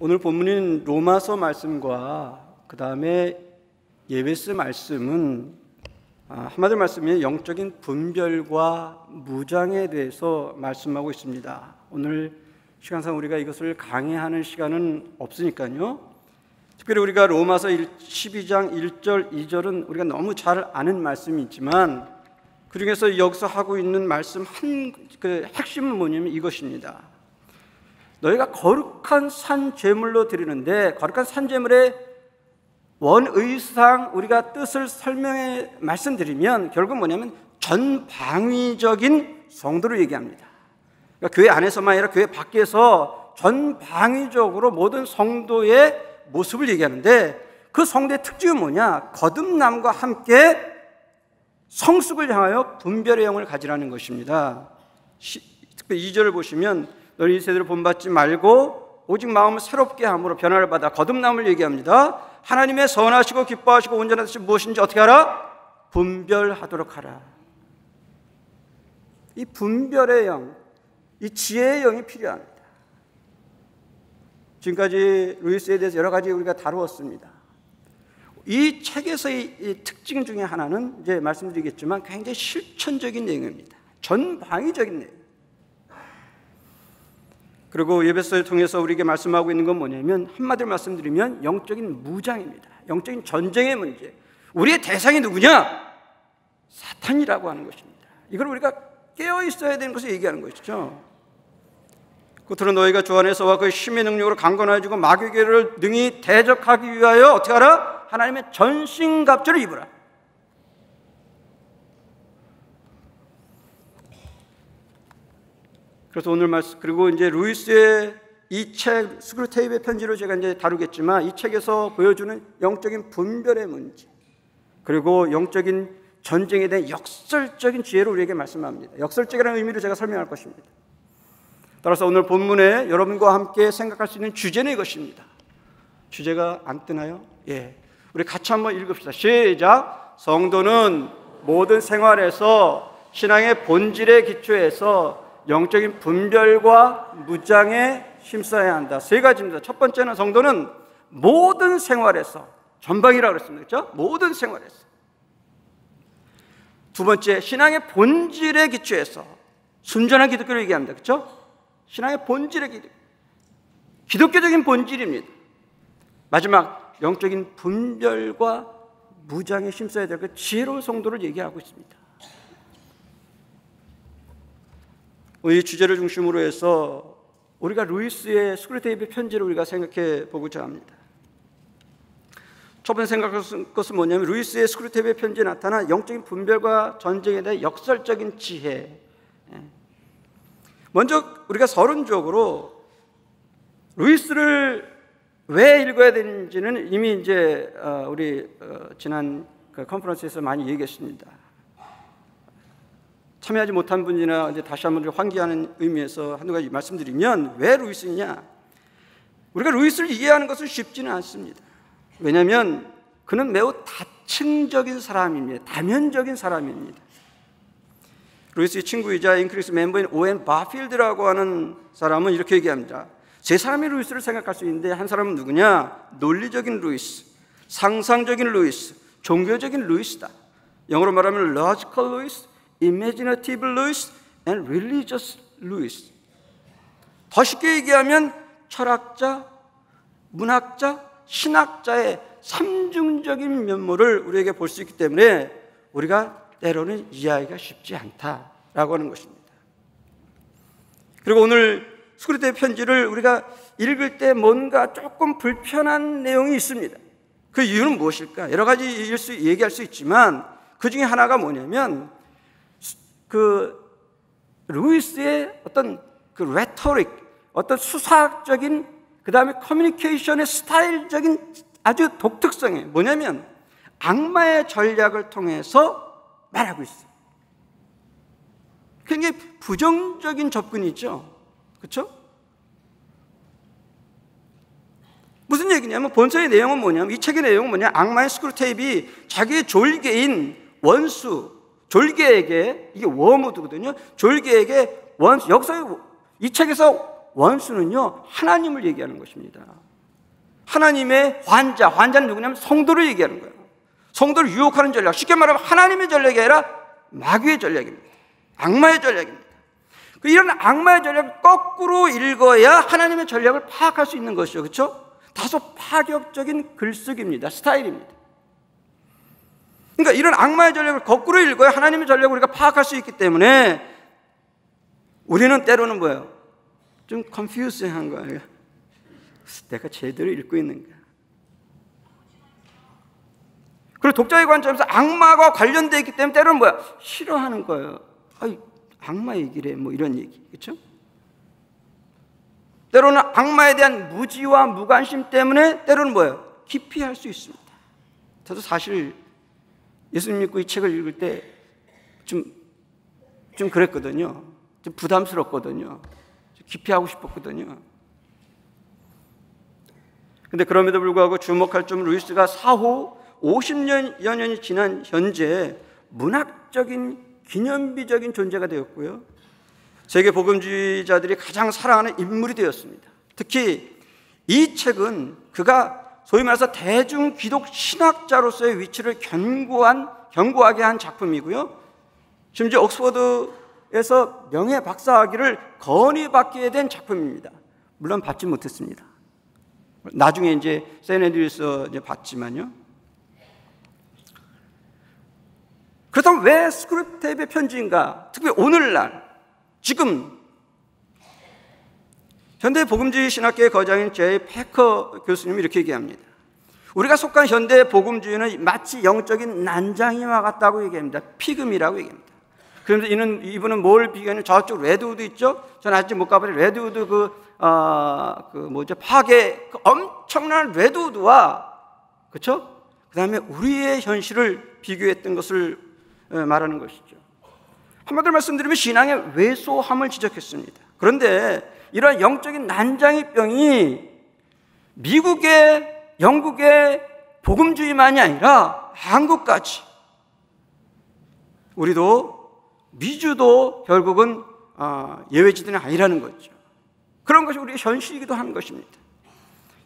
오늘 본문인 로마서 말씀과 그 다음에 예배스 말씀은 한마디로 말씀이면 영적인 분별과 무장에 대해서 말씀하고 있습니다. 오늘 시간상 우리가 이것을 강의하는 시간은 없으니까요. 특별히 우리가 로마서 12장 1절 2절은 우리가 너무 잘 아는 말씀이 있지만 그 중에서 여기서 하고 있는 말씀 그 핵심은 뭐냐면 이것입니다. 너희가 거룩한 산 제물로 드리는데 거룩한 산 제물의 원의상 우리가 뜻을 설명해 말씀드리면 결국 뭐냐면 전방위적인 성도를 얘기합니다. 그러니까 교회 안에서만 아니라 교회 밖에서 전방위적으로 모든 성도의 모습을 얘기하는데 그 성도의 특징은 뭐냐? 거듭남과 함께 성숙을 향하여 분별의 영을 가지라는 것입니다. 특별히 2절을 보시면 너희 세대를 본받지 말고 오직 마음을 새롭게 함으로 변화를 받아 거듭남을 얘기합니다. 하나님의 선하시고 기뻐하시고 온전한 뜻이 무엇인지 어떻게 하라? 분별하도록 하라. 이 분별의 영, 이 지혜의 영이 필요합니다. 지금까지 루이스에 대해서 여러 가지 우리가 다루었습니다. 이 책에서의 이 특징 중에 하나는 이제 말씀드리겠지만 굉장히 실천적인 내용입니다. 전방위적인 내용. 그리고 예배서를 통해서 우리에게 말씀하고 있는 건 뭐냐면 한마디로 말씀드리면 영적인 무장입니다. 영적인 전쟁의 문제. 우리의 대상이 누구냐? 사탄이라고 하는 것입니다. 이걸 우리가 깨어 있어야 되는 것을 얘기하는 것이죠. 겉으로 너희가 주 안에서와 그의 힘의 능력으로 강건하여지고 마귀에게를 능히 대적하기 위하여 어떻게 하라? 하나님의 전신갑주를 입으라. 그래서 오늘 말씀 그리고 이제 루이스의 이 책 스크루테이프의 편지로 제가 이제 다루겠지만 이 책에서 보여주는 영적인 분별의 문제 그리고 영적인 전쟁에 대한 역설적인 지혜를 우리에게 말씀합니다. 역설적이라는 의미로 제가 설명할 것입니다. 따라서 오늘 본문에 여러분과 함께 생각할 수 있는 주제는 이것입니다. 주제가 안 뜨나요? 예, 우리 같이 한번 읽읍시다. 시작. 성도는 모든 생활에서 신앙의 본질에 기초해서 영적인 분별과 무장에 힘써야 한다. 세 가지입니다. 첫 번째는 성도는 모든 생활에서 전방이라고 그랬습니다. 그렇죠? 모든 생활에서. 두 번째, 신앙의 본질에 기초해서 순전한 기독교를 얘기합니다. 그렇죠? 신앙의 본질에 기독교적인 본질입니다. 마지막, 영적인 분별과 무장에 힘써야 될 그 지혜로운 성도를 얘기하고 있습니다. 이 주제를 중심으로 해서 우리가 루이스의 스크루테이프 편지를 우리가 생각해 보고자 합니다. 첫 번째 생각할 것은 뭐냐면 루이스의 스크루테이프 편지에 나타난 영적인 분별과 전쟁에 대한 역설적인 지혜. 먼저 우리가 서론적으로 루이스를 왜 읽어야 되는지는 이미 이제 우리 지난 그 컨퍼런스에서 많이 얘기했습니다. 참여하지 못한 분이나 이제 다시 한번 환기하는 의미에서 한두 가지 말씀드리면 왜 루이스냐? 우리가 루이스를 이해하는 것은 쉽지는 않습니다. 왜냐하면 그는 매우 다층적인 사람입니다. 다면적인 사람입니다. 루이스의 친구이자 잉크리스 멤버인 오웬 바필드라고 하는 사람은 이렇게 얘기합니다. 세 사람의 루이스를 생각할 수 있는데 한 사람은 누구냐? 논리적인 루이스, 상상적인 루이스, 종교적인 루이스다. 영어로 말하면 logical 루이스, imaginative 루이스, and religious 루이스. 더 쉽게 얘기하면 철학자, 문학자, 신학자의 삼중적인 면모를 우리에게 볼 수 있기 때문에 우리가 때로는 이해하기가 쉽지 않다라고 하는 것입니다. 그리고 오늘 스크루테이프 편지를 우리가 읽을 때 뭔가 조금 불편한 내용이 있습니다. 그 이유는 무엇일까? 여러 가지 얘기할 수 있지만 그 중에 하나가 뭐냐면 그 루이스의 어떤 그 레토릭, 어떤 수사학적인 그 다음에 커뮤니케이션의 스타일적인 아주 독특성이 뭐냐면 악마의 전략을 통해서 말하고 있어요. 굉장히 부정적인 접근이죠. 그렇죠? 무슨 얘기냐면 본서의 내용은 뭐냐면 이 책의 내용은 뭐냐? 악마의 스크루테이프이 자기의 졸개인 원수, 졸개에게 이게 워무드거든요. 졸개에게 원수, 여기서 이 책에서 원수는요 하나님을 얘기하는 것입니다. 하나님의 환자는 누구냐면 성도를 얘기하는 거예요. 성도를 유혹하는 전략, 쉽게 말하면 하나님의 전략이 아니라 마귀의 전략입니다. 악마의 전략입니다. 이런 악마의 전략을 거꾸로 읽어야 하나님의 전략을 파악할 수 있는 것이죠. 그렇죠? 다소 파격적인 글쓰기입니다. 스타일입니다. 그러니까 이런 악마의 전략을 거꾸로 읽어야 하나님의 전략을 우리가 파악할 수 있기 때문에 우리는 때로는 뭐예요? 좀 컨퓨즈한 거예요. 내가 제대로 읽고 있는가? 그리고 독자의 관점에서 악마가 관련되어 있기 때문에 때로는 뭐야? 싫어하는 거예요. 아이, 악마 얘기래, 뭐 이런 얘기, 그렇죠? 때로는 악마에 대한 무지와 무관심 때문에 때로는 뭐예요? 기피할 수 있습니다. 저도 사실 예수님 믿고 이 책을 읽을 때 좀 그랬거든요. 좀 부담스럽거든요. 좀 기피하고 싶었거든요. 근데 그럼에도 불구하고 주목할 점, 루이스가 사후 50여 년이 지난 현재 문학적인 기념비적인 존재가 되었고요. 세계 복음주의자들이 가장 사랑하는 인물이 되었습니다. 특히 이 책은 그가 소위 말해서 대중 기독 신학자로서의 위치를 견고하게 한 작품이고요. 심지어 옥스퍼드에서 명예 박사학위를 건의받게 된 작품입니다. 물론 받지 못했습니다. 나중에 이제 세인트 앤드류에서 받지만요. 그렇다면 왜 스크립테이프의 편지인가? 특히 오늘날 지금 현대 복음주의 신학계의 거장인 제이 패커 교수님이 이렇게 얘기합니다. 우리가 속한 현대 복음주의는 마치 영적인 난장이와 같다고 얘기합니다. 피그미라고 얘기합니다. 그러면서 이분은 뭘 비교하는, 저쪽 레드우드 있죠? 저는 아직 못 가봐요. 레드우드 파괴, 엄청난 레드우드와, 그렇죠? 그 다음에 우리의 현실을 비교했던 것을 말하는 것이죠. 한마디로 말씀드리면 신앙의 왜소함을 지적했습니다. 그런데 이러한 영적인 난장이병이 미국의, 영국의 복음주의만이 아니라 한국까지, 우리도 미주도 결국은 예외지대는 아니라는 거죠. 그런 것이 우리의 현실이기도 하는 것입니다.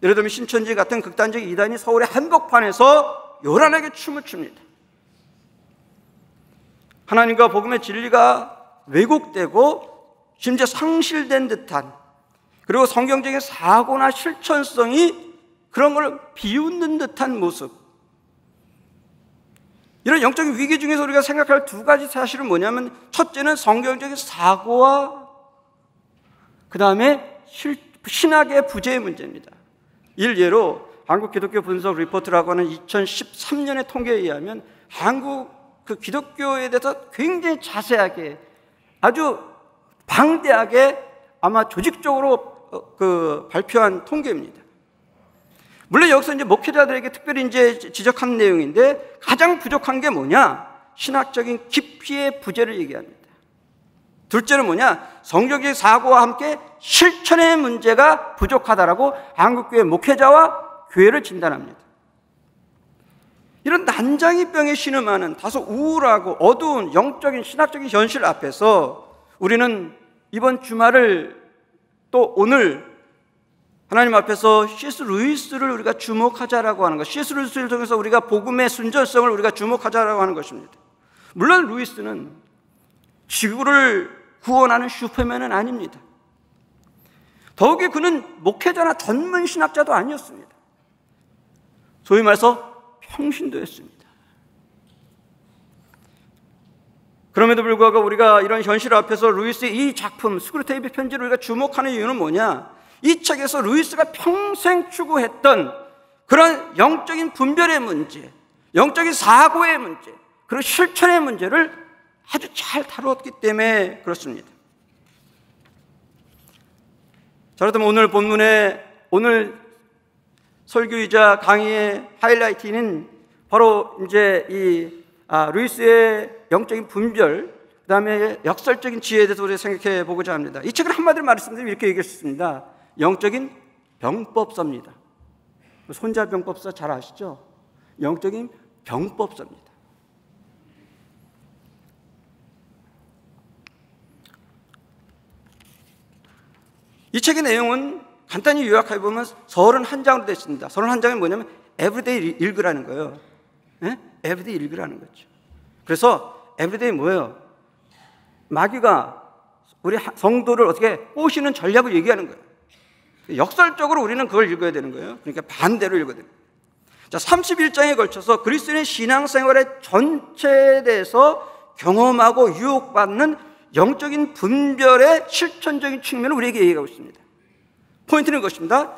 예를 들면 신천지 같은 극단적 이단이 서울의 한복판에서 요란하게 춤을 춥니다. 하나님과 복음의 진리가 왜곡되고 심지어 상실된 듯한, 그리고 성경적인 사고나 실천성이 그런 걸 비웃는 듯한 모습. 이런 영적인 위기 중에서 우리가 생각할 두 가지 사실은 뭐냐면, 첫째는 성경적인 사고와 그 다음에 신학의 부재의 문제입니다. 일례로 한국 기독교 분석 리포트라고 하는 2013년의 통계에 의하면 한국 그 기독교에 대해서 굉장히 자세하게, 아주 방대하게 아마 조직적으로 발표한 통계입니다. 물론 여기서 이제 목회자들에게 특별히 이제 지적한 내용인데, 가장 부족한 게 뭐냐? 신학적인 깊이의 부재를 얘기합니다. 둘째는 뭐냐? 성경적 사고와 함께 실천의 문제가 부족하다라고 한국교회 목회자와 교회를 진단합니다. 이런 난장이병에 신음하는 다소 우울하고 어두운 영적인 신학적인 현실 앞에서 우리는 이번 주말을, 또 오늘 하나님 앞에서 C.S. 루이스를 우리가 주목하자라고 하는 것, C.S. 루이스를 통해서 우리가 복음의 순전성을 우리가 주목하자라고 하는 것입니다. 물론 루이스는 지구를 구원하는 슈퍼맨은 아닙니다. 더욱이 그는 목회자나 전문 신학자도 아니었습니다. 소위 말해서 평신도였습니다. 그럼에도 불구하고 우리가 이런 현실 앞에서 루이스의 이 작품 스크립테이프 편지를 우리가 주목하는 이유는 뭐냐? 이 책에서 루이스가 평생 추구했던 그런 영적인 분별의 문제, 영적인 사고의 문제, 그리고 실천의 문제를 아주 잘 다루었기 때문에 그렇습니다. 자, 그렇다면 오늘 본문의, 오늘 설교이자 강의의 하이라이트는 바로 이제 이 루이스의 영적인 분별, 그 다음에 역설적인 지혜에 대해서 우리가 생각해 보고자 합니다. 이 책을 한마디로 말씀드리면 이렇게 얘기했습니다. 영적인 병법서입니다. 손자병법서 잘 아시죠? 영적인 병법서입니다. 이 책의 내용은 간단히 요약해 보면 31장으로 되어 있습니다. 31장이 뭐냐면 에브리데이 읽으라는 거예요. 예? 에브리데이 읽으라는 거죠. 그래서 에브리데이 뭐예요? 마귀가 우리 성도를 어떻게 꼬시는 전략을 얘기하는 거예요. 역설적으로 우리는 그걸 읽어야 되는 거예요. 그러니까 반대로 읽어야 되는 거예요. 자, 31장에 걸쳐서 그리스도인의 신앙생활의 전체에 대해서 경험하고 유혹받는 영적인 분별의 실천적인 측면을 우리에게 얘기하고 있습니다. 포인트는 그것입니다.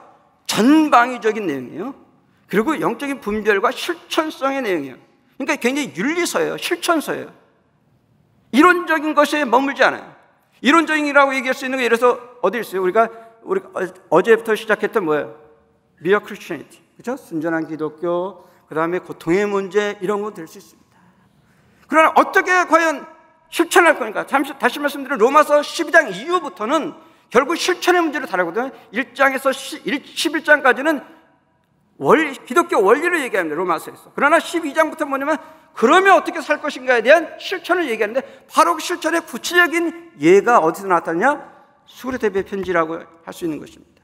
전방위적인 내용이에요. 그리고 영적인 분별과 실천성의 내용이에요. 그러니까 굉장히 윤리서예요. 실천서예요. 이론적인 것에 머물지 않아요. 이론적이라고 얘기할 수 있는 게 예를 들어서 어디 있어요? 우리가 어제부터 시작했던 뭐예요? Mere Christianity, 그렇죠? 순전한 기독교, 그 다음에 고통의 문제, 이런 거 될 수 있습니다. 그러나 어떻게 과연 실천할 거니까 다시 말씀드린 로마서 12장 이후부터는 결국 실천의 문제를 다루거든요. 1장에서 11장까지는 기독교 원리를 얘기합니다. 로마서에서. 그러나 12장부터 뭐냐면 그러면 어떻게 살 것인가에 대한 실천을 얘기하는데 바로 그 실천의 구체적인 예가 어디서 나타나냐? 수그레데베 편지라고 할 수 있는 것입니다.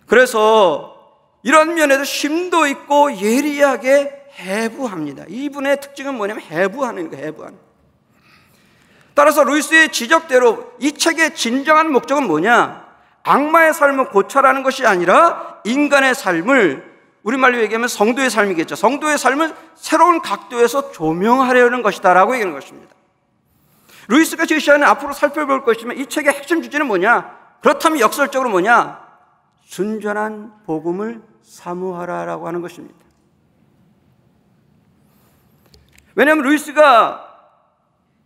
그래서 이런 면에서 심도 있고 예리하게 해부합니다. 이분의 특징은 뭐냐면 해부하는 거예요. 해부하는. 따라서 루이스의 지적대로 이 책의 진정한 목적은 뭐냐? 악마의 삶을 고찰하는 것이 아니라 인간의 삶을, 우리말로 얘기하면 성도의 삶이겠죠. 성도의 삶을 새로운 각도에서 조명하려는 것이다 라고 얘기하는 것입니다. 루이스가 제시하는 앞으로 살펴볼 것이지만 이 책의 핵심 주제는 뭐냐? 그렇다면 역설적으로 뭐냐? 순전한 복음을 사모하라라고 하는 것입니다. 왜냐하면 루이스가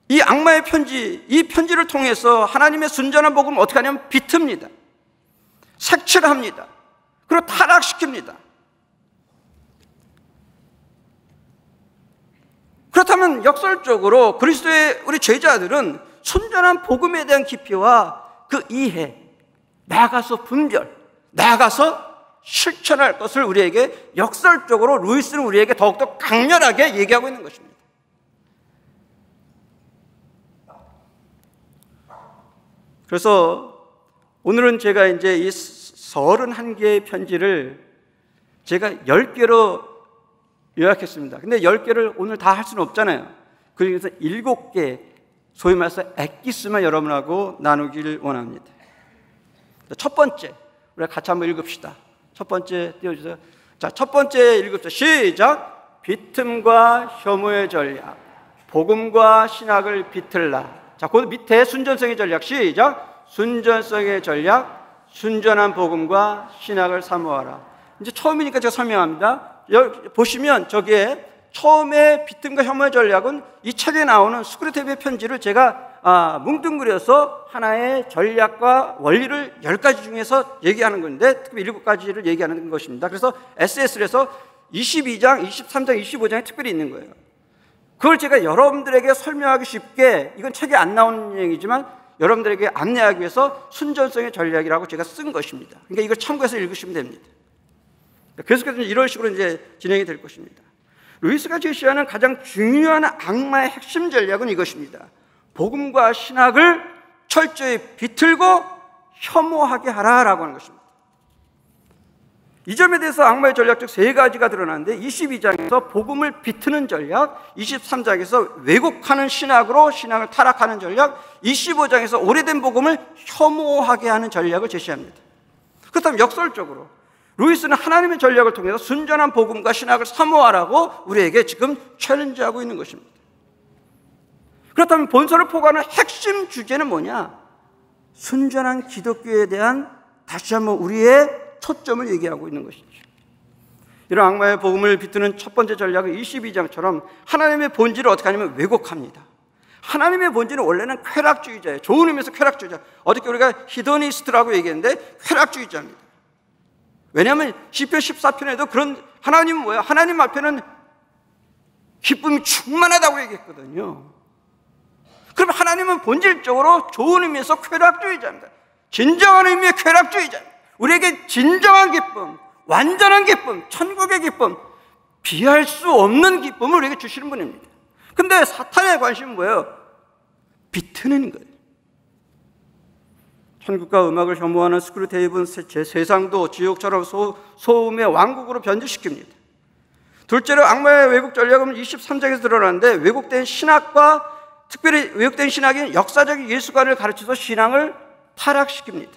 이 악마의 편지, 이 편지를 통해서 하나님의 순전한 복음을 어떻게 하냐면 비틉니다. 색칠합니다. 그리고 타락시킵니다. 그렇다면 역설적으로 그리스도의 우리 제자들은 순전한 복음에 대한 깊이와 그 이해, 나아가서 분별, 나아가서 실천할 것을 우리에게 역설적으로 루이스는 우리에게 더욱더 강렬하게 얘기하고 있는 것입니다. 그래서 오늘은 제가 이제 이 31개의 편지를 제가 10개로 요약했습니다. 근데 10개를 오늘 다 할 수는 없잖아요. 그래서 7개, 소위 말해서 엑기스만 여러분하고 나누기를 원합니다. 첫 번째, 우리가 같이 한번 읽읍시다. 첫 번째 띄워주세요. 자, 첫 번째 읽읍시다. 시작! 비틈과 혐오의 전략, 복음과 신학을 비틀라. 자, 그 밑에 순전성의 전략, 시작! 순전성의 전략, 순전한 복음과 신학을 사모하라. 이제 처음이니까 제가 설명합니다. 보시면 저기에 처음에 비틈과 혐오의 전략은 이 책에 나오는 수그레데베 편지를 제가 뭉뚱그려서 하나의 전략과 원리를 10가지 중에서 얘기하는 건데 특히 7가지를 얘기하는 것입니다. 그래서 SS를 해서 22장, 23장, 25장에 특별히 있는 거예요. 그걸 제가 여러분들에게 설명하기 쉽게, 이건 책에 안 나오는 내용이지만 여러분들에게 안내하기 위해서 순전성의 전략이라고 제가 쓴 것입니다. 그러니까 이걸 참고해서 읽으시면 됩니다. 계속해서 이런 식으로 이제 진행이 될 것입니다. 루이스가 제시하는 가장 중요한 악마의 핵심 전략은 이것입니다. 복음과 신학을 철저히 비틀고 혐오하게 하라라고 하는 것입니다. 이 점에 대해서 악마의 전략 중 3가지가 드러나는데 22장에서 복음을 비트는 전략, 23장에서 왜곡하는 신학으로 신학을 타락하는 전략, 25장에서 오래된 복음을 혐오하게 하는 전략을 제시합니다. 그렇다면 역설적으로 루이스는 하나님의 전략을 통해서 순전한 복음과 신학을 사모하라고 우리에게 지금 챌린지하고 있는 것입니다. 그렇다면 본서를 포괄하는 핵심 주제는 뭐냐? 순전한 기독교에 대한 다시 한번 우리의 초점을 얘기하고 있는 것이죠. 이런 악마의 복음을 비트는 첫 번째 전략은 22장처럼 하나님의 본질을 어떻게 하냐면 왜곡합니다. 하나님의 본질은 원래는 쾌락주의자예요. 좋은 의미에서 쾌락주의자. 어저께 우리가 히도니스트라고 얘기했는데 쾌락주의자입니다. 왜냐하면 시편 14편에도 그런, 하나님은 뭐예요? 하나님 앞에는 기쁨이 충만하다고 얘기했거든요. 그럼 하나님은 본질적으로 좋은 의미에서 쾌락주의자입니다. 진정한 의미의 쾌락주의자입니다. 우리에게 진정한 기쁨, 완전한 기쁨, 천국의 기쁨, 비할 수 없는 기쁨을 우리에게 주시는 분입니다. 근데 사탄의 관심은 뭐예요? 비트는 거예요. 편국과 음악을 혐오하는 스크루테이프는 세상도 지옥처럼 소음의 왕국으로 변질시킵니다. 둘째로 악마의 왜곡 전략은 23장에서 드러나는데 왜곡된 신학과 특별히 왜곡된 신학인 역사적인 예수관을 가르쳐서 신앙을 타락시킵니다.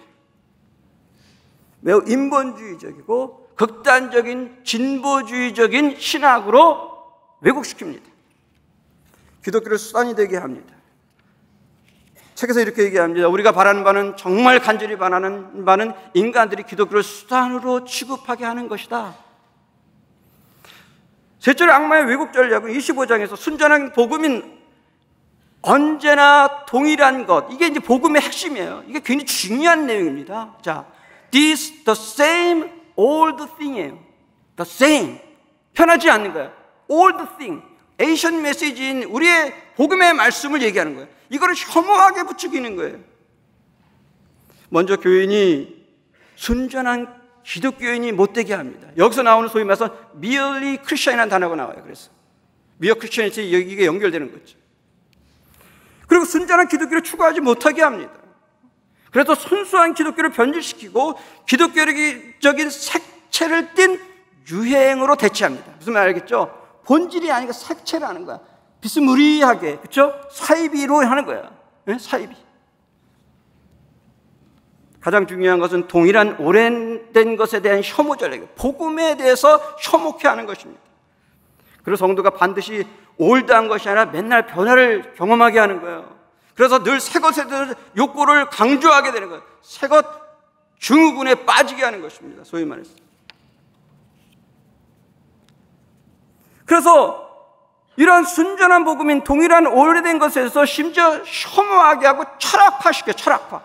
매우 인본주의적이고 극단적인 진보주의적인 신학으로 왜곡시킵니다. 기독교를 수단이 되게 합니다. 책에서 이렇게 얘기합니다. 우리가 바라는 바는, 정말 간절히 바라는 바는 인간들이 기독교를 수단으로 취급하게 하는 것이다. 셋째로 악마의 왜곡 전략은 25장에서 순전한 복음인 언제나 동일한 것, 이게 이제 복음의 핵심이에요. 이게 굉장히 중요한 내용입니다. 자, this the same old thing이에요. the same, 변하지 않는 거예요. old thing, 에이션 메시지인 우리의 복음의 말씀을 얘기하는 거예요. 이거를 혐오하게 부추기는 거예요. 먼저 교인이 순전한 기독교인이 못되게 합니다. 여기서 나오는 소위 말해서 merely Christian이라는 단어가 나와요. 그래서 mere Christianity, 이게 연결되는 거죠. 그리고 순전한 기독교를 추구하지 못하게 합니다. 그래서 순수한 기독교를 변질시키고 기독교적인 색채를 띤 유행으로 대체합니다. 무슨 말 알겠죠? 본질이 아니고 색채를 하는 거야. 비스무리하게, 그렇죠? 사이비로 하는 거야. 네? 사이비. 가장 중요한 것은 동일한 오랜된 것에 대한 혐오 전략이에요. 복음에 대해서 혐오케 하는 것입니다. 그래서 성도가 반드시 올드한 것이 아니라 맨날 변화를 경험하게 하는 거예요. 그래서 늘 새 것에 대해서 욕구를 강조하게 되는 거예요. 새 것 증후군에 빠지게 하는 것입니다. 소위 말해서. 그래서 이러한 순전한 복음인 동일한 오래된 것에서 심지어 혐오하게 하고 철학화시켜요. 철학화.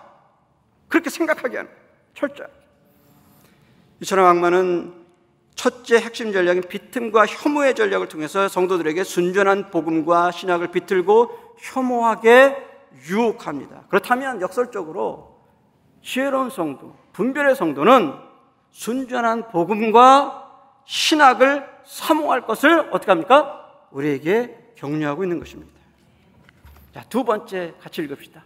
그렇게 생각하게 하는 거예요. 철저하게. 이처럼 악마는 첫째 핵심 전략인 비틈과 혐오의 전략을 통해서 성도들에게 순전한 복음과 신학을 비틀고 혐오하게 유혹합니다. 그렇다면 역설적으로 지혜로운 성도, 분별의 성도는 순전한 복음과 신학을 사모할 것을 어떻게 합니까? 우리에게 격려하고 있는 것입니다. 자, 두 번째 같이 읽읍시다.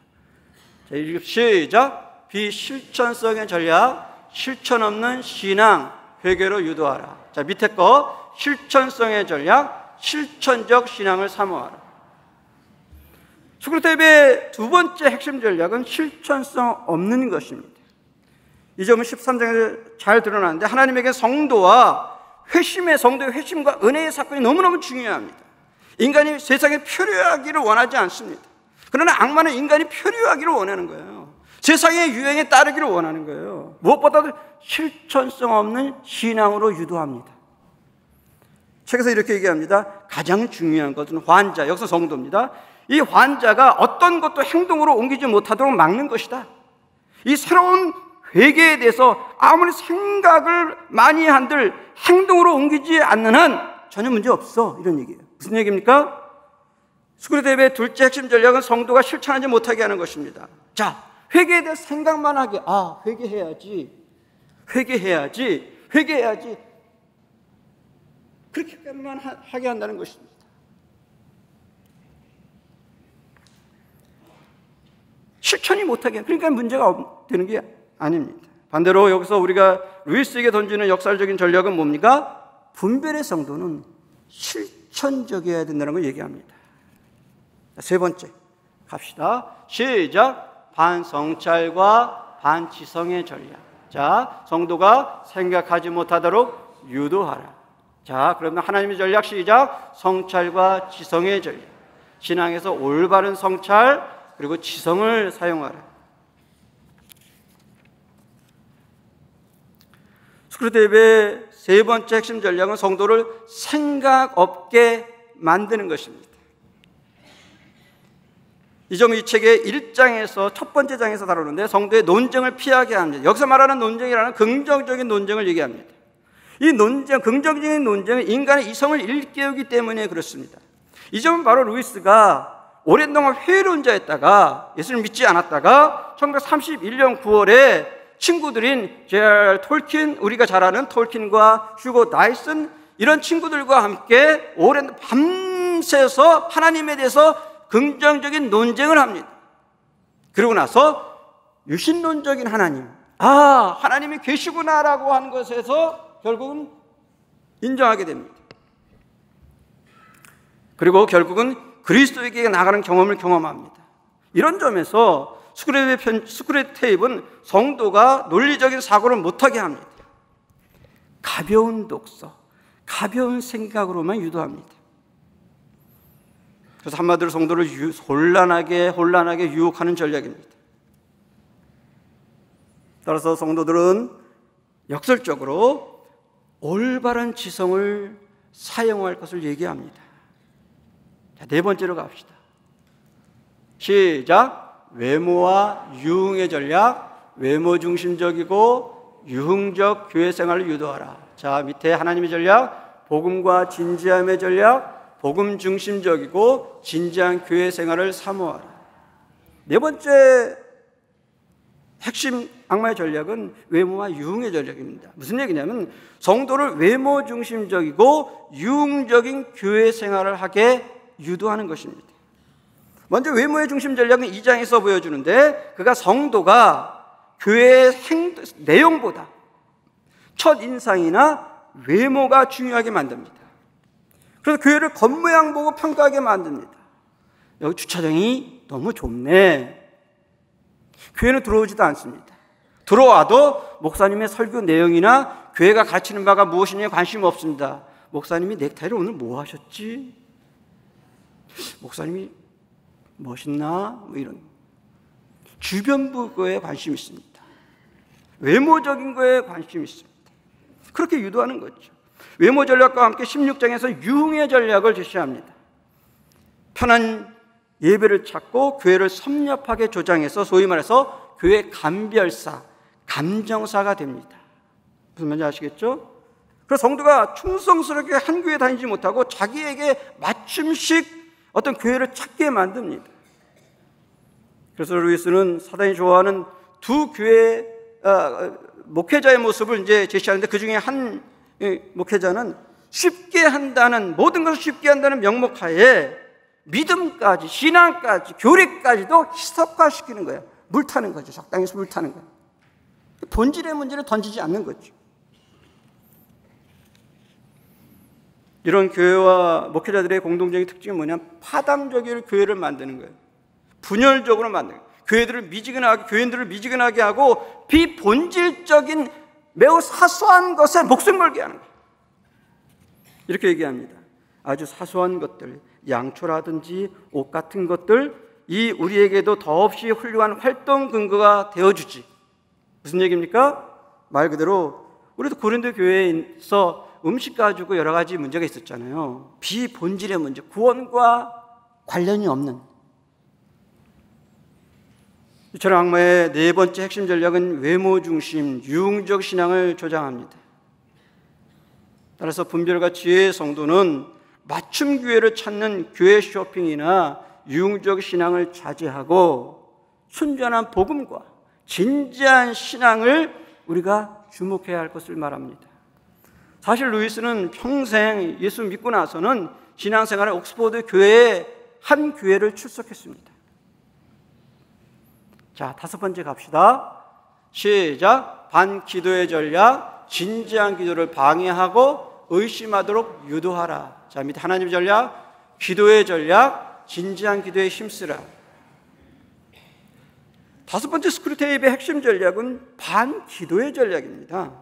자, 시작. 비실천성의 전략, 실천 없는 신앙, 회개로 유도하라. 자, 밑에 거 실천성의 전략, 실천적 신앙을 사모하라. 스크루테이프의 두 번째 핵심 전략은 실천성 없는 것입니다. 이 점은 13장에서 잘 드러나는데 하나님에게 성도와 성도의 회심과 은혜의 사건이 너무너무 중요합니다. 인간이 세상에 표류하기를 원하지 않습니다. 그러나 악마는 인간이 표류하기를 원하는 거예요. 세상의 유행에 따르기를 원하는 거예요. 무엇보다도 실천성 없는 신앙으로 유도합니다. 책에서 이렇게 얘기합니다. 가장 중요한 것은 환자, 여기서 성도입니다. 이 환자가 어떤 것도 행동으로 옮기지 못하도록 막는 것이다. 이 새로운 회개에 대해서 아무리 생각을 많이 한들 행동으로 옮기지 않는 한 전혀 문제 없어, 이런 얘기예요. 무슨 얘기입니까? 스크루테이프의 둘째 핵심 전략은 성도가 실천하지 못하게 하는 것입니다. 자, 회개에 대해 생각만 하게, 회개해야지 그렇게만 하게 한다는 것입니다. 실천이 못하게, 그러니까 문제가 되는 게 아닙니다. 반대로 여기서 우리가 루이스에게 던지는 역사적인 전략은 뭡니까? 분별의 성도는 실천적이어야 된다는 걸 얘기합니다. 세 번째 갑시다. 시작. 반성찰과 반지성의 전략. 자, 성도가 생각하지 못하도록 유도하라. 자, 그러면 하나님의 전략 시작. 성찰과 지성의 전략. 신앙에서 올바른 성찰 그리고 지성을 사용하라. 스크루테이프의 세 번째 핵심 전략은 성도를 생각 없게 만드는 것입니다. 이 점은 이 책의 1장에서 첫 번째 장에서 다루는데 성도의 논쟁을 피하게 합니다. 여기서 말하는 논쟁이라는 긍정적인 논쟁을 얘기합니다. 이 논쟁, 긍정적인 논쟁은 인간의 이성을 일깨우기 때문에 그렇습니다. 이 점은 바로 루이스가 오랜 동안 회의론자였다가 예수를 믿지 않았다가 1931년 9월에 친구들인 J.R. 톨킨, 우리가 잘 아는 톨킨과 휴고 다이슨 이런 친구들과 함께 오랜 밤새서 하나님에 대해서 긍정적인 논쟁을 합니다. 그러고 나서 유신론적인 하나님, 하나님이 계시구나라고 하는 것에서 결국은 인정하게 됩니다. 그리고 결국은 그리스도에게 나가는 경험을 경험합니다. 이런 점에서 스크류테이프는 성도가 논리적인 사고를 못하게 합니다. 가벼운 독서, 가벼운 생각으로만 유도합니다. 그래서 한마디로 성도를 혼란하게 유혹하는 전략입니다. 따라서 성도들은 역설적으로 올바른 지성을 사용할 것을 얘기합니다. 자, 네 번째로 갑시다. 시작. 외모와 유흥의 전략. 외모 중심적이고 유흥적 교회 생활을 유도하라. 자, 밑에 하나님의 전략, 복음과 진지함의 전략, 복음 중심적이고 진지한 교회 생활을 사모하라. 네 번째 핵심 악마의 전략은 외모와 유흥의 전략입니다. 무슨 얘기냐면 성도를 외모 중심적이고 유흥적인 교회 생활을 하게 유도하는 것입니다. 먼저 외모의 중심 전략은 2장에서 보여주는데, 그가 성도가 교회의 내용보다 첫인상이나 외모가 중요하게 만듭니다. 그래서 교회를 겉모양 보고 평가하게 만듭니다. 여기 주차장이 너무 좁네. 교회는 들어오지도 않습니다. 들어와도 목사님의 설교 내용이나 교회가 가르치는 바가 무엇이냐에 관심 없습니다. 목사님이 넥타이를 오늘 뭐 하셨지? 목사님이 멋있나? 이런 주변부 거에 관심이 있습니다. 외모적인 거에 관심이 있습니다. 그렇게 유도하는 거죠. 외모 전략과 함께 16장에서 유흥의 전략을 제시합니다. 편한 예배를 찾고 교회를 섭렵하게 조장해서 소위 말해서 교회 감별사, 감정사가 됩니다. 무슨 말인지 아시겠죠? 그래서 성도가 충성스럽게 한 교회 다니지 못하고 자기에게 맞춤식 어떤 교회를 찾게 만듭니다. 그래서 루이스는 사단이 좋아하는 두 교회 목회자의 모습을 이제 제시하는데, 그 중에 한 목회자는 쉽게 한다는, 모든 것을 쉽게 한다는 명목하에 믿음까지, 신앙까지, 교리까지도 희석화시키는 거예요. 물 타는 거죠. 적당히 물 타는 거예요. 본질의 문제를 던지지 않는 거죠. 이런 교회와 목회자들의 공동적인 특징이 뭐냐면 파당적인 교회를 만드는 거예요. 분열적으로 만드는 거예요. 교인들을 미지근하게 하고 비본질적인 매우 사소한 것에 목숨 걸게 하는 거예요. 이렇게 얘기합니다. 아주 사소한 것들, 양초라든지 옷 같은 것들, 이 우리에게도 더없이 훌륭한 활동 근거가 되어주지. 무슨 얘기입니까? 말 그대로 우리도 고린도 교회에서 음식 가지고 여러 가지 문제가 있었잖아요. 비본질의 문제, 구원과 관련이 없는. 이처럼 악마의 네 번째 핵심 전략은 외모 중심, 유흥적 신앙을 조장합니다. 따라서 분별과 지혜의 성도는 맞춤 교회를 찾는 교회 쇼핑이나 유흥적 신앙을 자제하고 순전한 복음과 진지한 신앙을 우리가 주목해야 할 것을 말합니다. 사실 루이스는 평생 예수 믿고 나서는 신앙생활에 옥스퍼드 교회의 한 교회를 출석했습니다. 자, 다섯 번째 갑시다. 시작. 반기도의 전략, 진지한 기도를 방해하고 의심하도록 유도하라. 자, 밑에 하나님의 전략, 기도의 전략, 진지한 기도에 힘쓰라. 다섯 번째 스크류테이프의 핵심 전략은 반기도의 전략입니다.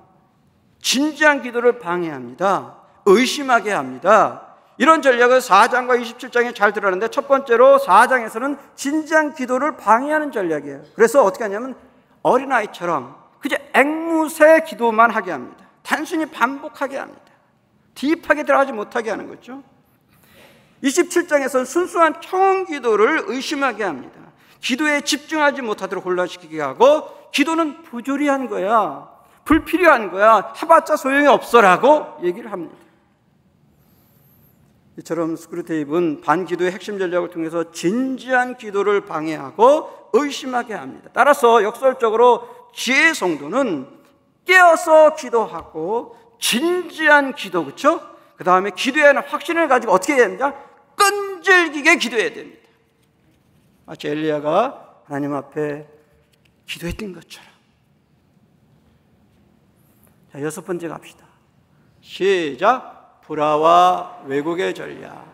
진지한 기도를 방해합니다. 의심하게 합니다. 이런 전략을 4장과 27장에 잘 드러나는데, 첫 번째로 4장에서는 진지한 기도를 방해하는 전략이에요. 그래서 어떻게 하냐면 어린아이처럼 그저 앵무새 기도만 하게 합니다. 단순히 반복하게 합니다. 딥하게 들어가지 못하게 하는 거죠. 27장에서는 순수한 청원 기도를 의심하게 합니다. 기도에 집중하지 못하도록 혼란시키게 하고, 기도는 부조리한 거야, 불필요한 거야, 해봤자 소용이 없어라고 얘기를 합니다. 이처럼 스크류테이프는 반기도의 핵심 전략을 통해서 진지한 기도를 방해하고 의심하게 합니다. 따라서 역설적으로 지혜의 성도는 깨어서 기도하고 진지한 기도, 그렇죠? 그 다음에 기도에 대한 확신을 가지고 어떻게 해야 됩니까? 끈질기게 기도해야 됩니다. 마치 엘리야가 하나님 앞에 기도했던 것처럼. 자, 6번째 갑시다. 시작. 불화와 왜곡의 전략.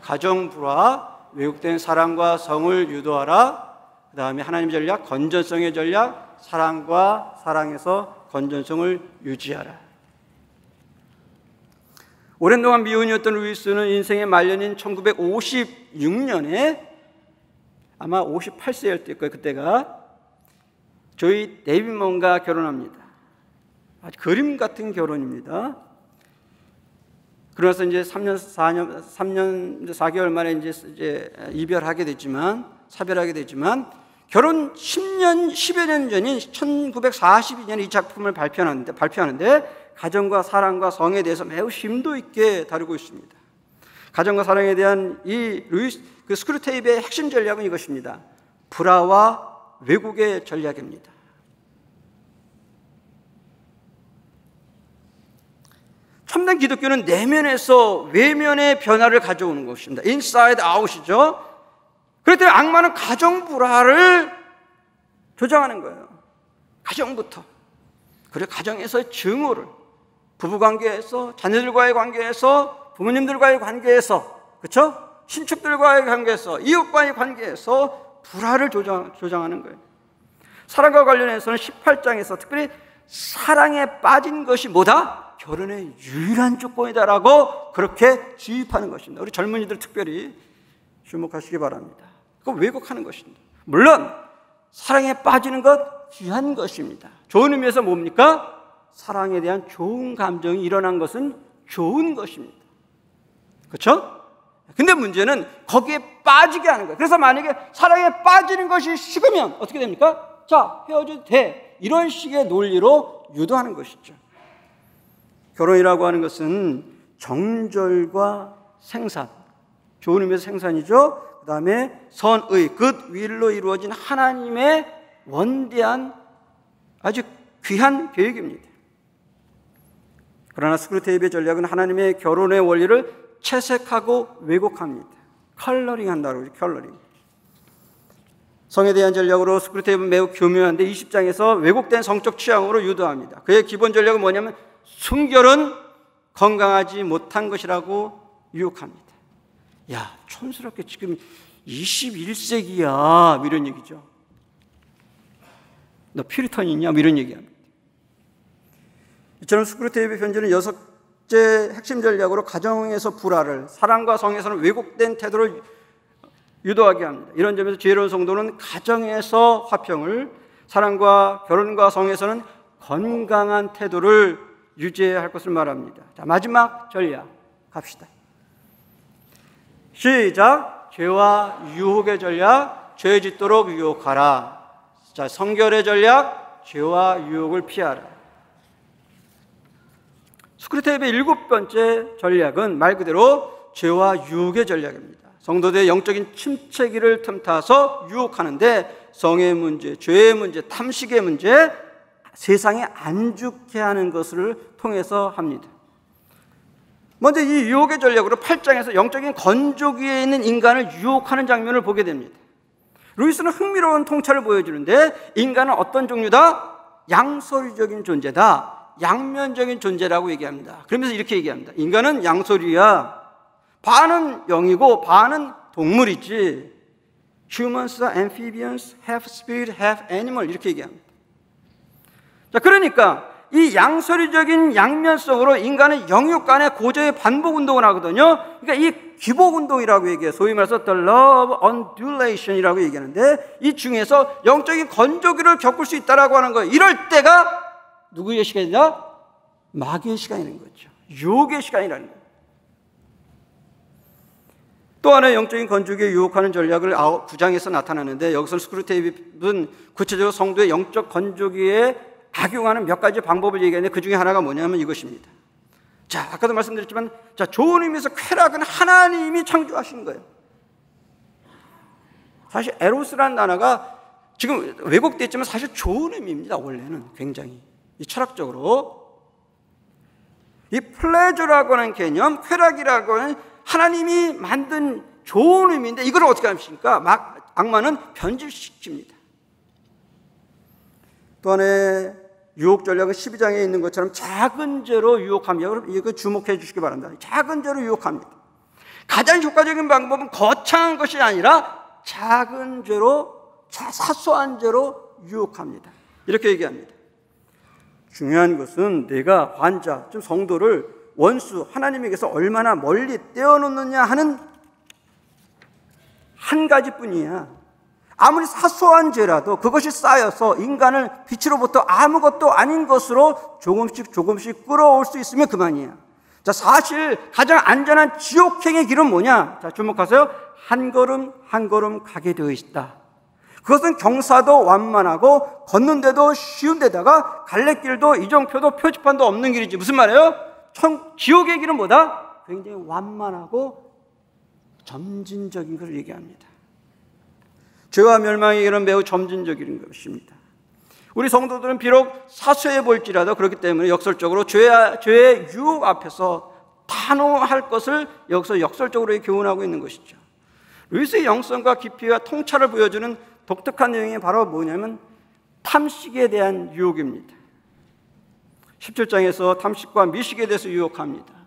가정 불화, 왜곡된 사랑과 성을 유도하라. 그 다음에 하나님의 전략, 건전성의 전략. 사랑과 사랑에서 건전성을 유지하라. 오랜 동안 미혼이었던 루이스는 인생의 말년인 1956년에 아마 58세일 때일 거예요. 그때가 조이 데이비먼과 결혼합니다. 아주 그림 같은 결혼입니다. 그래서 이제 3년 4개월 만에 이제 이별하게 됐지만, 사별하게 됐지만, 결혼 10여 년 전인 1942년에 이 작품을 발표하는데 가정과 사랑과 성에 대해서 매우 심도 있게 다루고 있습니다. 가정과 사랑에 대한 이 루이스 스크루테이프의 핵심 전략은 이것입니다. 불화와 왜곡의 전략입니다. 참된 기독교는 내면에서 외면의 변화를 가져오는 것입니다. 인사이드 아웃이죠. 그럴 때 악마는 가정 불화를 조장하는 거예요. 가정부터. 그리고 가정에서 증오를, 부부관계에서, 자녀들과의 관계에서, 부모님들과의 관계에서, 그렇죠? 신축들과의 관계에서, 이웃과의 관계에서 불화를 조장하는 거예요. 사랑과 관련해서는 18장에서 특별히 사랑에 빠진 것이 뭐다? 결혼의 유일한 조건이다라고 그렇게 주입하는 것입니다. 우리 젊은이들 특별히 주목하시기 바랍니다. 그거 왜곡하는 것입니다. 물론 사랑에 빠지는 것 귀한 것입니다. 좋은 의미에서 뭡니까? 사랑에 대한 좋은 감정이 일어난 것은 좋은 것입니다. 그렇죠? 근데 문제는 거기에 빠지게 하는 거예요. 그래서 만약에 사랑에 빠지는 것이 식으면 어떻게 됩니까? 자, 헤어져도 돼. 이런 식의 논리로 유도하는 것이죠. 결혼이라고 하는 것은 정절과 생산, 좋은 의미에서 생산이죠. 그 다음에 선의, good will로 이루어진 하나님의 원대한 아주 귀한 계획입니다. 그러나 스크루테이프의 전략은 하나님의 결혼의 원리를 채색하고 왜곡합니다. 컬러링 한다고 그러죠. 컬러링. 성에 대한 전략으로 스크루테이프는 매우 교묘한데 20장에서 왜곡된 성적 취향으로 유도합니다. 그의 기본 전략은 뭐냐면 순결은 건강하지 못한 것이라고 유혹합니다. 야, 촌스럽게 지금 21세기야 이런 얘기죠. 너 퓨리턴이냐 이런 얘기합니다. 이처럼 스크루테이프 편지는 6째 핵심 전략으로 가정에서 불화를, 사랑과 성에서는 왜곡된 태도를 유도하게 합니다. 이런 점에서 지혜로운 성도는 가정에서 화평을, 사랑과 결혼과 성에서는 건강한 태도를 유지해야 할 것을 말합니다. 자, 마지막 전략 갑시다. 시작. 죄와 유혹의 전략. 죄 짓도록 유혹하라. 자, 성결의 전략. 죄와 유혹을 피하라. 스크루테이프의 7번째 전략은 말 그대로 죄와 유혹의 전략입니다. 성도들의 영적인 침체기를 틈타서 유혹하는데 성의 문제, 죄의 문제, 탐식의 문제, 세상에 안 죽게 하는 것을 통해서 합니다. 먼저 이 유혹의 전략으로 8장에서 영적인 건조기에 있는 인간을 유혹하는 장면을 보게 됩니다. 루이스는 흥미로운 통찰을 보여주는데 인간은 어떤 종류다? 양서류적인 존재다. 양면적인 존재라고 얘기합니다. 그러면서 이렇게 얘기합니다. 인간은 양서류야. 반은 영이고 반은 동물이지. Humans are amphibians, half spirit, half animal 이렇게 얘기합니다. 자, 그러니까 이 양서류적인 양면성으로 인간은 영육 간의 고저의 반복 운동을 하거든요. 그러니까 이 기복 운동이라고 얘기해요. 소위 말해서 the love undulation이라고 얘기하는데 이 중에서 영적인 건조기를 겪을 수 있다라고 하는 거예요. 이럴 때가 누구의 시간이냐? 마귀의 시간이라는 거죠. 유혹의 시간이라는 거예요. 또 하나의 영적인 건조기에 유혹하는 전략을 9장에서 나타나는데 여기서 스크루테이프는 구체적으로 성도의 영적 건조기에 악용하는 몇 가지 방법을 얘기하는데 그 중에 하나가 뭐냐면 이것입니다. 자, 아까도 말씀드렸지만 자, 좋은 의미에서 쾌락은 하나님이 창조하신 거예요. 사실 에로스라는 단어가 지금 왜곡됐지만 사실 좋은 의미입니다. 원래는 굉장히 이 철학적으로 이 플레저라고 하는 개념, 쾌락이라고 하는 하나님이 만든 좋은 의미인데 이걸 어떻게 하십니까? 악마는 변질시킵니다. 또 하나의 유혹 전략은 12장에 있는 것처럼 작은 죄로 유혹합니다. 여러분 이거 주목해 주시기 바랍니다. 작은 죄로 유혹합니다. 가장 효과적인 방법은 거창한 것이 아니라 작은 죄로, 사소한 죄로 유혹합니다. 이렇게 얘기합니다. 중요한 것은 내가 환자, 좀 성도를 원수, 하나님에게서 얼마나 멀리 떼어놓느냐 하는 한 가지뿐이야. 아무리 사소한 죄라도 그것이 쌓여서 인간을 빛으로부터 아무것도 아닌 것으로 조금씩 끌어올 수 있으면 그만이야. 자, 사실 가장 안전한 지옥행의 길은 뭐냐? 자, 주목하세요. 한 걸음 한 걸음 가게 되어 있다. 그것은 경사도 완만하고 걷는데도 쉬운 데다가 갈래길도 이정표도 표지판도 없는 길이지. 무슨 말이에요? 지옥의 길은 뭐다? 굉장히 완만하고 점진적인 것을 얘기합니다. 죄와 멸망의 길은 매우 점진적인 것입니다. 우리 성도들은 비록 사소해 볼지라도 그렇기 때문에 역설적으로 죄의 유혹 앞에서 단호할 것을 여기서 역설적으로 교훈하고 있는 것이죠. 루이스의 영성과 깊이와 통찰을 보여주는 독특한 내용이 바로 뭐냐면 탐식에 대한 유혹입니다. 17장에서 탐식과 미식에 대해서 유혹합니다.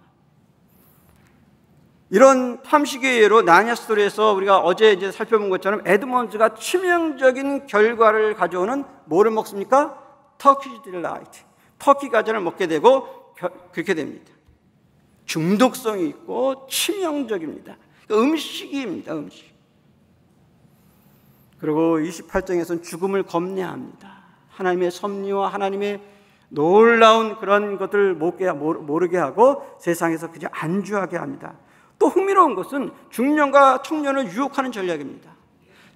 이런 탐식의 예로 나냐 스토리에서 우리가 어제 이제 살펴본 것처럼 에드먼즈가 치명적인 결과를 가져오는 뭐를 먹습니까? 터키 딜라이트, 터키 가전을 먹게 되고 그렇게 됩니다. 중독성이 있고 치명적입니다. 음식입니다. 음식. 그리고 28장에서는 죽음을 겁내합니다. 하나님의 섭리와 하나님의 놀라운 그런 것들을 모르게 하고 세상에서 그저 안주하게 합니다. 또 흥미로운 것은 중년과 청년을 유혹하는 전략입니다.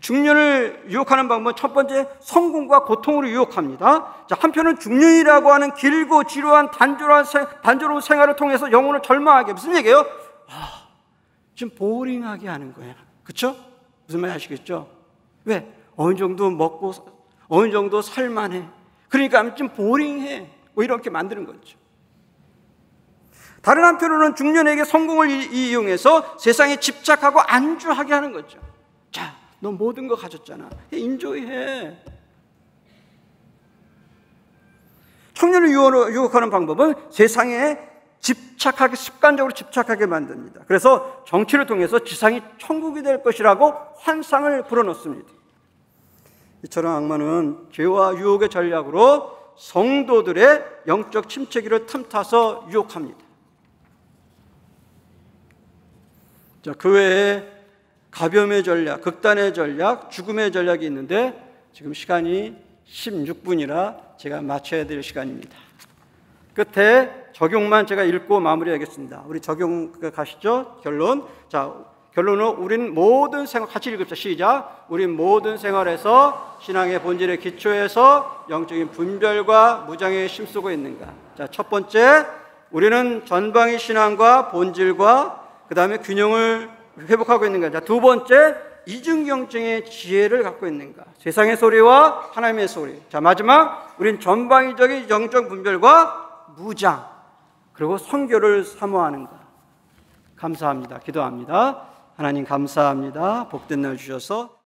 중년을 유혹하는 방법은 첫 번째 성공과 고통으로 유혹합니다. 자, 한편은 중년이라고 하는 길고 지루한 단조로운 생활을 통해서 영혼을 절망하게, 무슨 얘기예요? 좀 보링하게 하는 거야. 그렇죠? 무슨 말인지 아시겠죠? 왜? 어느 정도 먹고 어느 정도 살만해. 그러니까 좀 보링해. 뭐 이렇게 만드는 거죠. 다른 한편으로는 중년에게 성공을 이용해서 세상에 집착하고 안주하게 하는 거죠. 자, 너 모든 거 가졌잖아. 인조이해. 청년을 유혹하는 방법은 세상에 습관적으로 집착하게 만듭니다. 그래서 정치를 통해서 지상이 천국이 될 것이라고 환상을 불어넣습니다. 이처럼 악마는 죄와 유혹의 전략으로 성도들의 영적 침체기를 틈타서 유혹합니다. 자, 그 외에 가뵘의 전략, 극단의 전략, 죽음의 전략이 있는데 지금 시간이 16분이라 제가 마쳐야 될 시간입니다. 끝에 적용만 제가 읽고 마무리하겠습니다. 우리 적용 가시죠. 결론. 자, 결론은 우린 모든 생활, 같이 읽읍시다. 시작. 우린 모든 생활에서 신앙의 본질에 기초해서 영적인 분별과 무장에 힘쓰고 있는가. 자, 첫 번째, 우리는 전방위 신앙과 본질과 그 다음에 균형을 회복하고 있는가. 자, 두 번째, 이중경쟁의 지혜를 갖고 있는가. 세상의 소리와 하나님의 소리. 자, 마지막, 우린 전방위적인 영적 분별과 무장, 그리고 선교를 사모하는가. 감사합니다. 기도합니다. 하나님 감사합니다. 복된 날 주셔서